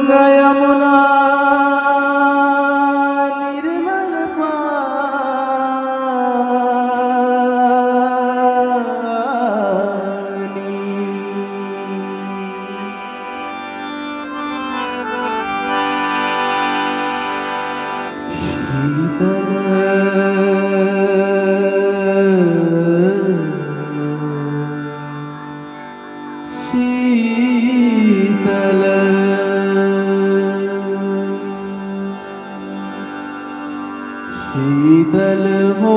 गंगा यमुना निर्मल पानी। शीतल शीतल हो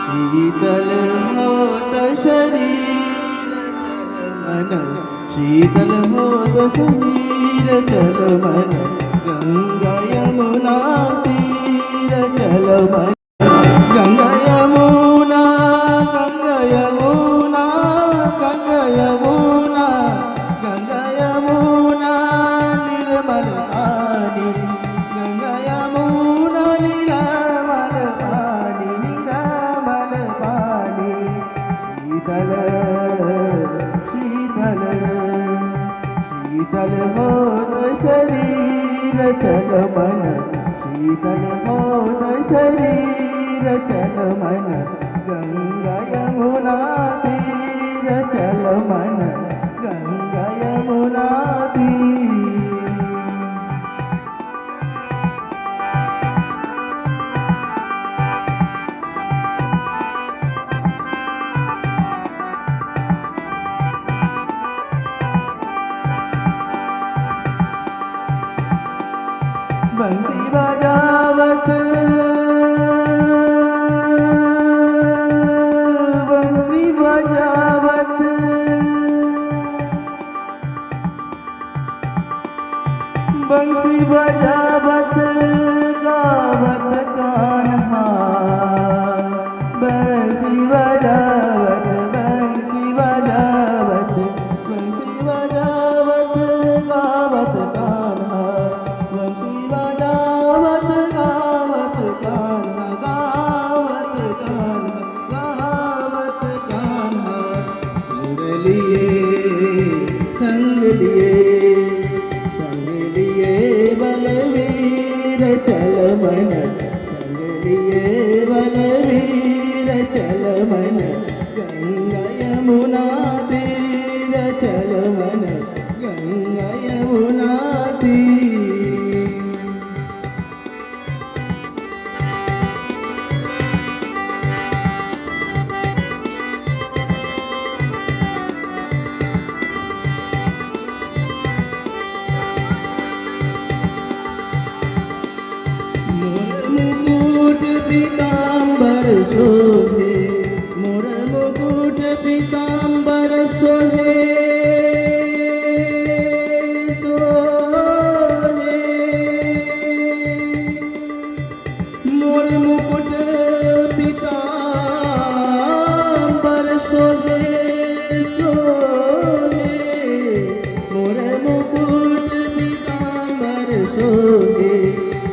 शीतल होत शरीर मन, शीतल होत शरीर चल मन, गंगा यमुना तीर चल मन, गंगा यमुना गंगा यमुना गंगा यमुना गंगा यमुना निर्मल पानी, गंगा यमुना निर्मल पानी, निर्मल पानी। शीतल शीतल शीतल होत शरीर चल मन, शीतल होत शरीर चल मन, गंगा यमुना तीर चल मन, गंगा यमुना तीर। बंसी बजावत बंसी बजावत बंसी बजावत गावत कान्हा, बंसी बजावत बंसी बजावत बंसी बजावत गावत कान्हा, बंसी बजावत गावत कान्हा, गावत कान्हा गावत कान्हा। संग लिए संग लिए संग लिए बलवीर चल मन, संग लिए बलवीर चल मन, गंगा यमुना तीर चल मन, गंगा यमुना तीर। मुकुट पीताम्बर शोभे, मोर मुकुट पीताम्बर शोभे, शोभे मोर मुकुट पीताम्बर शोभे, शोभे मोर मुकुट पीताम्बर शोभे,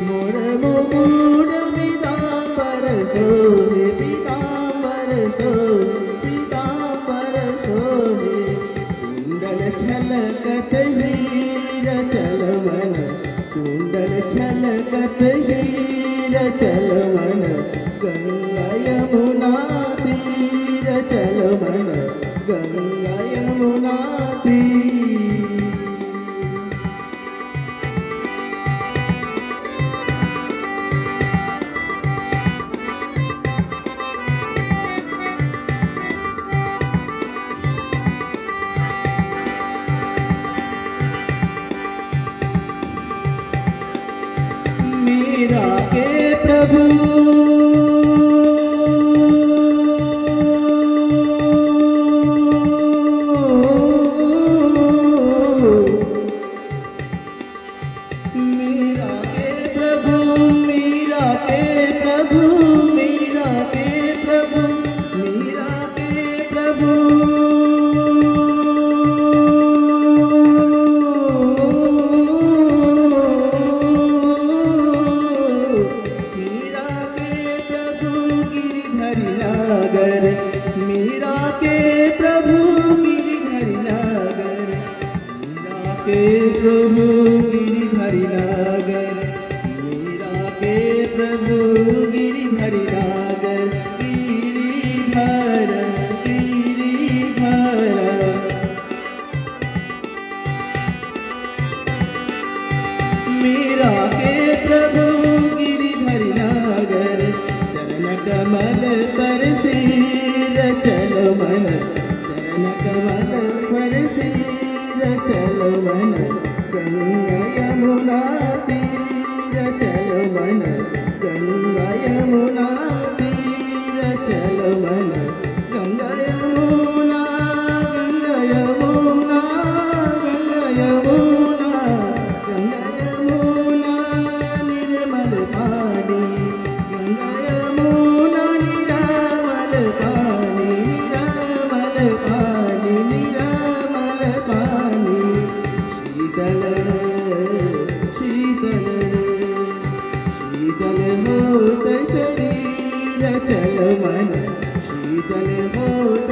मोर मुकुट पीताम्बर शोभे, पीताम्बर शोभे पीताम्बर शोभे। कुंडल छलकत हीर चल मन, कुंडल छलकत हीर चल मन, गंगा यमुना तीर चल मन, गंगा यमुना तीर। मीरा के प्रभु नागर, मीरा के प्रभु गिरिधर नागर, मीरा के प्रभु गिरिधर नागर, मीरा के प्रभु गिरिधर नागर, गिरिधर गिरिधर। मीरा के प्रभु गिरिधर नागर, चरण कमल पर सिर चलो मन, चरण कमल पर सिर चलो मन, गंगा यमुना तीर चलो मन, गंगा यमुना तीर चलो मन, गंगा यमुना गंगा यमुना गंगा यमुना गंगा यमुना निर्मल पानी, गंगा यमुना निर्मल पानी, निर्मल पानी, निर्मल पानी, शीतल शीतल शीतल होत शरीर चल मन, शीतल होत